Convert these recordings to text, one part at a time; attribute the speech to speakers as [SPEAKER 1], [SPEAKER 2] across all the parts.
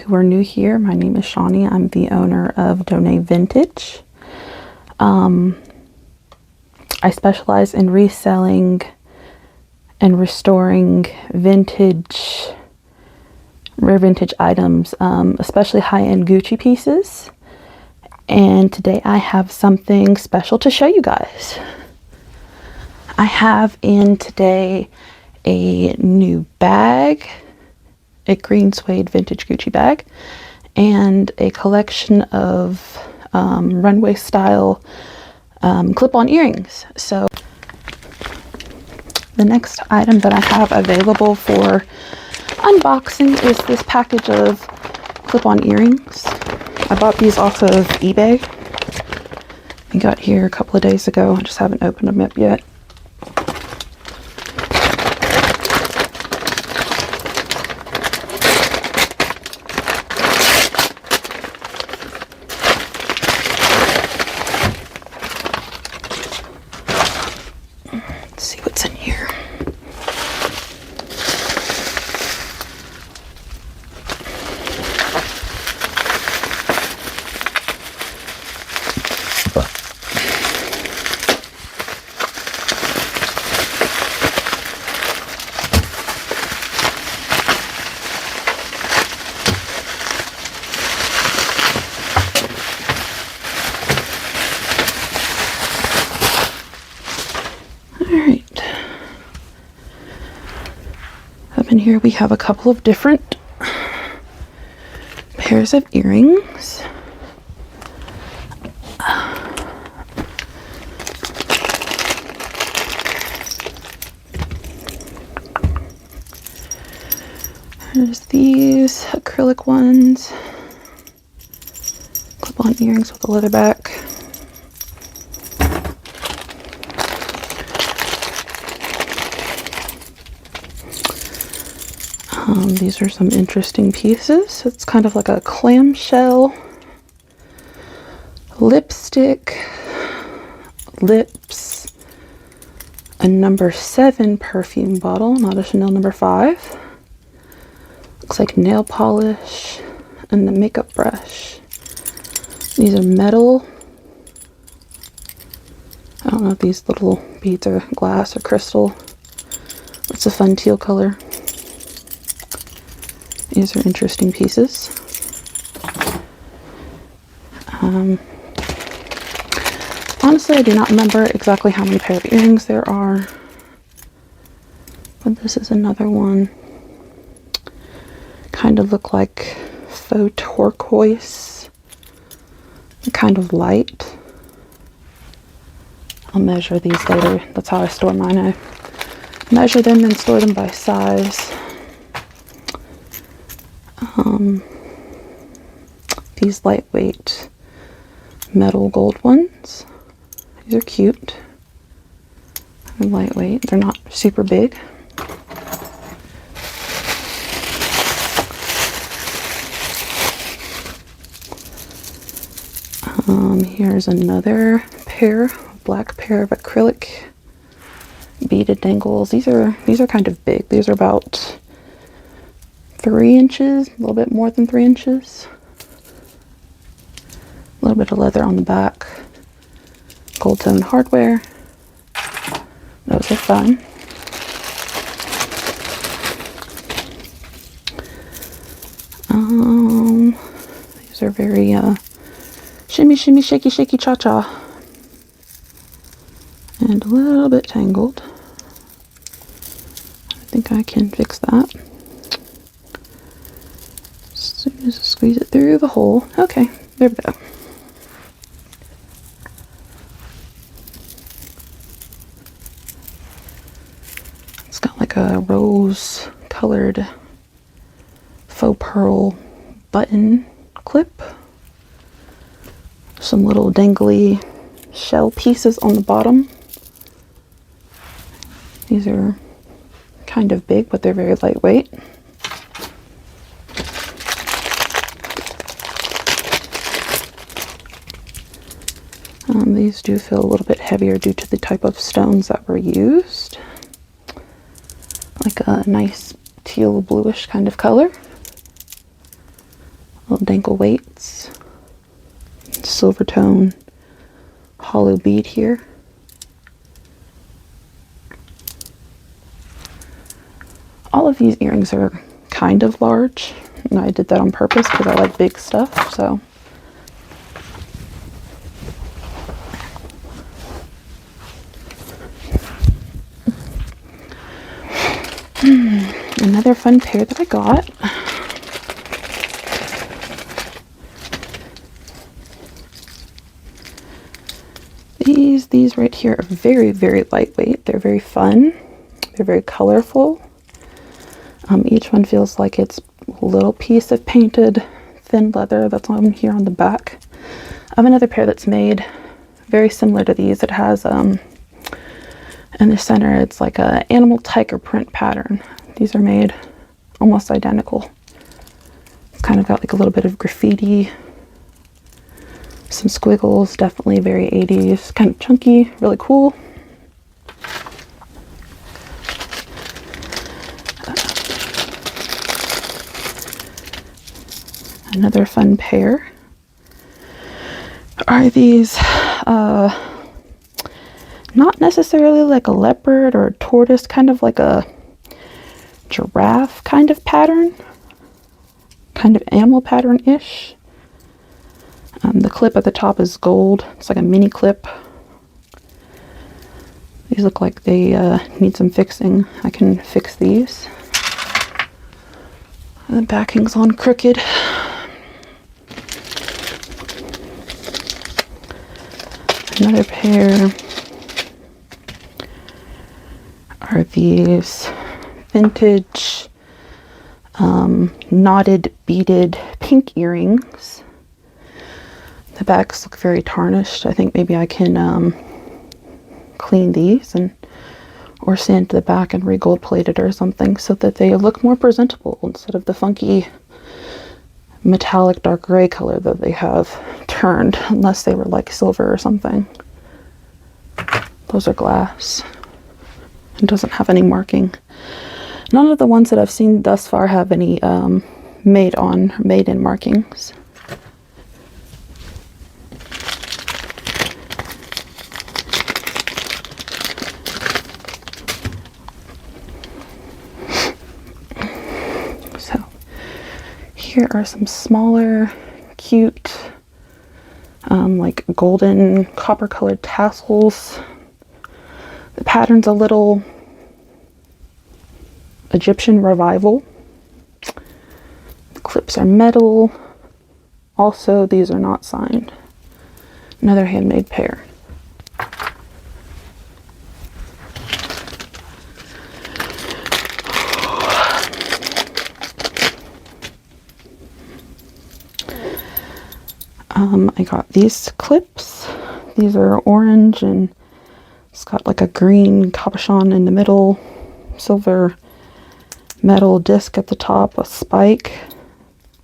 [SPEAKER 1] who are new here, my name is Shawnee. I'm the owner of Donate Vintage. I specialize in reselling and restoring rare vintage items, especially high-end Gucci pieces. And today I have something special to show you guys. I have in today a new bag, a green suede vintage Gucci bag, and a collection of runway style clip-on earrings. So the next item that I have available for unboxing is this package of clip-on earrings. I bought these off of eBay. I got here a couple of days ago. I just haven't opened them up yet. Let's see what's in here. Alright, up in here we have a couple of different pairs of earrings. There's these acrylic ones, clip-on earrings with a leather back. These are some interesting pieces. It's kind of like a clamshell, lipstick, lips, a number 7 perfume bottle, not a Chanel number 5. Looks like nail polish and the makeup brush. These are metal. I don't know if these little beads are glass or crystal. It's a fun teal color. These are interesting pieces. Honestly, I do not remember exactly how many pair of earrings there are, but this is another one. Kind of look like faux turquoise, kind of light. I'll measure these later. That's how I store mine. I measure them and store them by size. These lightweight metal gold ones. These are cute. They're lightweight. They're not super big. Here's another pair, black pair of acrylic beaded dangles. These are kind of big. These are about 3 inches, a little bit more than 3 inches. A little bit of leather on the back. Gold tone hardware. Those are fun. These are very shimmy, shimmy, shaky, shaky, cha-cha. And a little bit tangled. I think I can fix that. As soon as I squeeze it through the hole. Okay, there we go. It's got like a rose colored faux pearl button clip. Some little dangly shell pieces on the bottom. These are kind of big, but they're very lightweight. These do feel a little bit heavier due to the type of stones that were used. Like a nice teal bluish kind of color. Little dangle weights. Silver tone hollow bead here. All of these earrings are kind of large, and I did that on purpose because I like big stuff, so. Another fun pair that I got. These right here are very, very lightweight. They're very fun. They're very colorful. Each one feels like it's a little piece of painted thin leather that's on here on the back. I have another pair that's made very similar to these. It has, in the center, it's like a animal tiger print pattern. These are made almost identical. It's kind of got like a little bit of graffiti, some squiggles, definitely very 80s, kind of chunky, really cool. Another fun pair are these, not necessarily like a leopard or a tortoise, kind of like a giraffe kind of pattern, kind of animal pattern-ish. The clip at the top is gold. It's like a mini clip. These look like they need some fixing. I can fix these. The backing's on crooked. Another pair are these vintage knotted beaded pink earrings. The backs look very tarnished. I think maybe I can clean these or sand the back and re-gold plate it or something so that they look more presentable instead of the funky metallic dark gray color that they have turned, unless they were like silver or something. Those are glass. It doesn't have any marking. None of the ones that I've seen thus far have any made in markings. So here are some smaller, cute, like golden copper colored tassels. The pattern's a little Egyptian revival. The clips are metal. Also, these are not signed. Another handmade pair. I got these clips. These are orange and it's got like a green cabochon in the middle, silver metal disc at the top, a spike.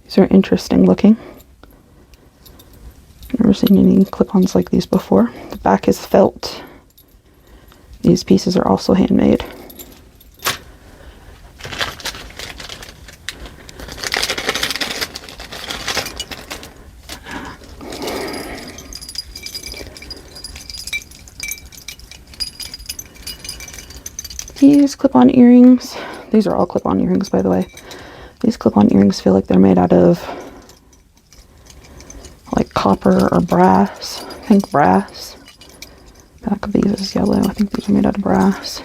[SPEAKER 1] These are interesting looking. Never seen any clip-ons like these before. The back is felt. These pieces are also handmade. These clip-on earrings, these are all clip-on earrings by the way. These clip-on earrings feel like they're made out of like copper or brass. I think brass. Back of these is yellow. I think these are made out of brass.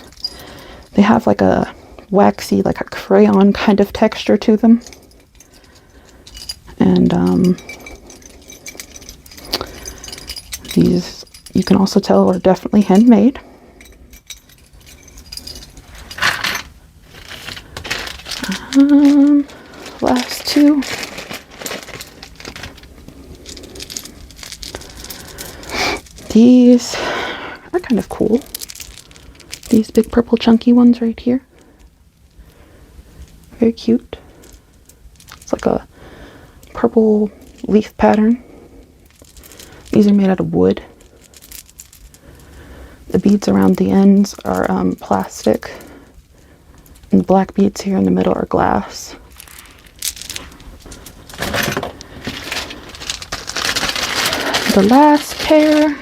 [SPEAKER 1] They have like a waxy, like a crayon kind of texture to them. And these, you can also tell, are definitely handmade. Last two. These are kind of cool. These big purple chunky ones right here. Very cute. It's like a purple leaf pattern. These are made out of wood. The beads around the ends are plastic. And the black beads here in the middle are glass. the last pair,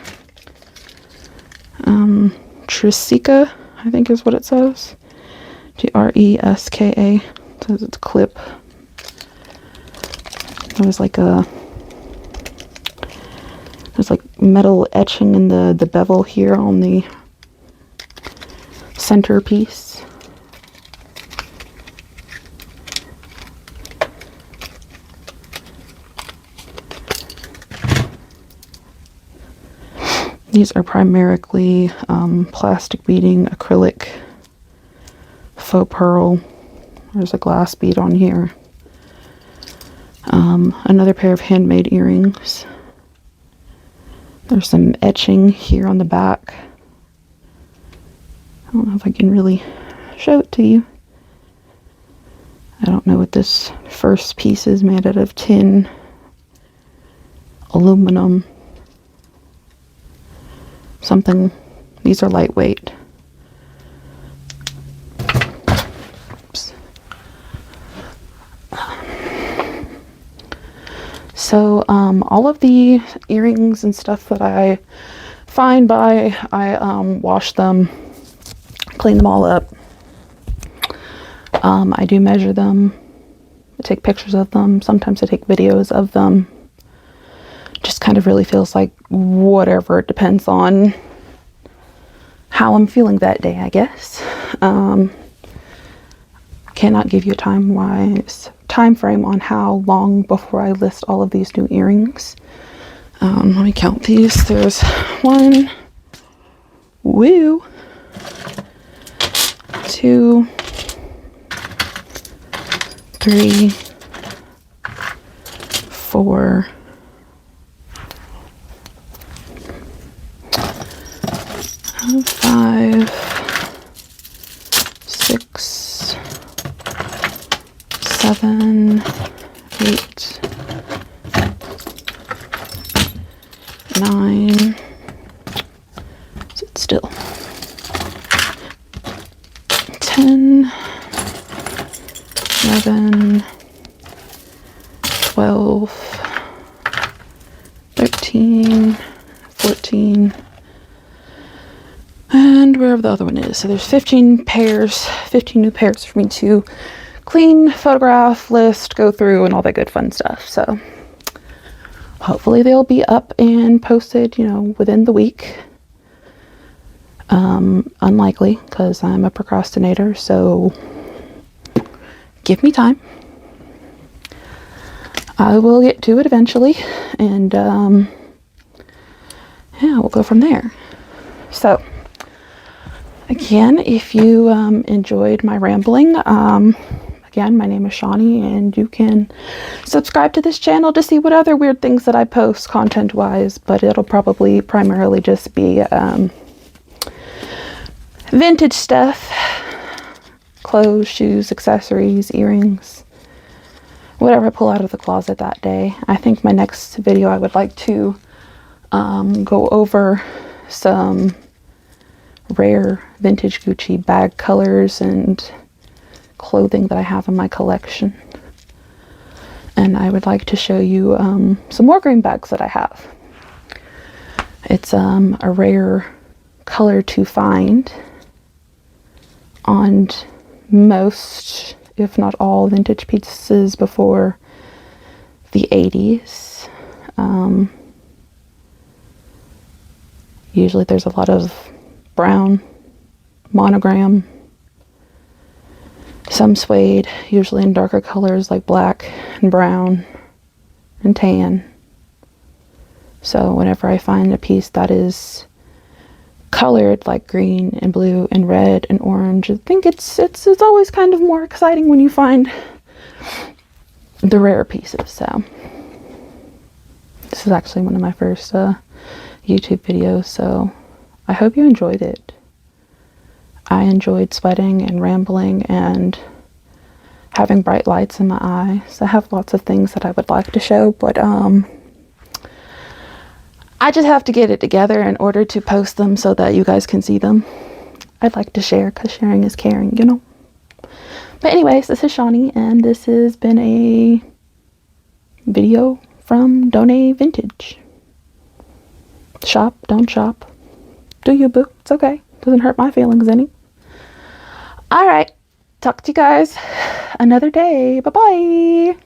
[SPEAKER 1] Triska, I think is what it says. Treska. It says it's a clip. There's like metal etching in the bevel here on the centerpiece. These are primarily plastic beading, acrylic, faux pearl. There's a glass bead on here. Another pair of handmade earrings. There's some etching here on the back. I don't know if I can really show it to you. I don't know what this first piece is made out of. Tin, aluminum, something. These are lightweight. Oops. So all of the earrings and stuff that I find I wash them, clean them all up. I do measure them, I take pictures of them, sometimes I take videos of them. Just kind of really feels like whatever, it depends on how I'm feeling that day, I guess. Cannot give you a time frame on how long before I list all of these new earrings. Let me count these. There's 1, 2, 3, 4, 5, 6, 7, 8, 9. Sit still. 10, 11, 12, 13, 14, and wherever the other one is. So there's 15 new pairs for me to clean, photograph, list, go through, and all that good fun stuff. So hopefully they'll be up and posted, within the week. Unlikely, because I'm a procrastinator, so give me time. I will get to it eventually, and yeah, we'll go from there. So again, if you enjoyed my rambling, again, my name is Shawnee, and you can subscribe to this channel to see what other weird things that I post content-wise, but it'll probably primarily just be vintage stuff, clothes, shoes, accessories, earrings, whatever I pull out of the closet that day. I think my next video I would like to go over some rare vintage Gucci bag colors and clothing that I have in my collection. And I would like to show you some more green bags that I have. It's a rare color to find on most, if not all, vintage pieces before the 80s. Usually there's a lot of brown, monogram, some suede, usually in darker colors like black and brown and tan. So whenever I find a piece that is colored like green and blue and red and orange, I think it's always kind of more exciting when you find the rare pieces. So this is actually one of my first YouTube videos, so I hope you enjoyed it. I enjoyed sweating and rambling and having bright lights in my eyes. I have lots of things that I would like to show, but I just have to get it together in order to post them so that you guys can see them. I'd like to share, because sharing is caring, But anyways, this is Shawnee, and this has been a video from Donate Vintage. Shop, don't shop. Do you, boo? It's okay. Doesn't hurt my feelings any. All right. Talk to you guys another day. Bye-bye.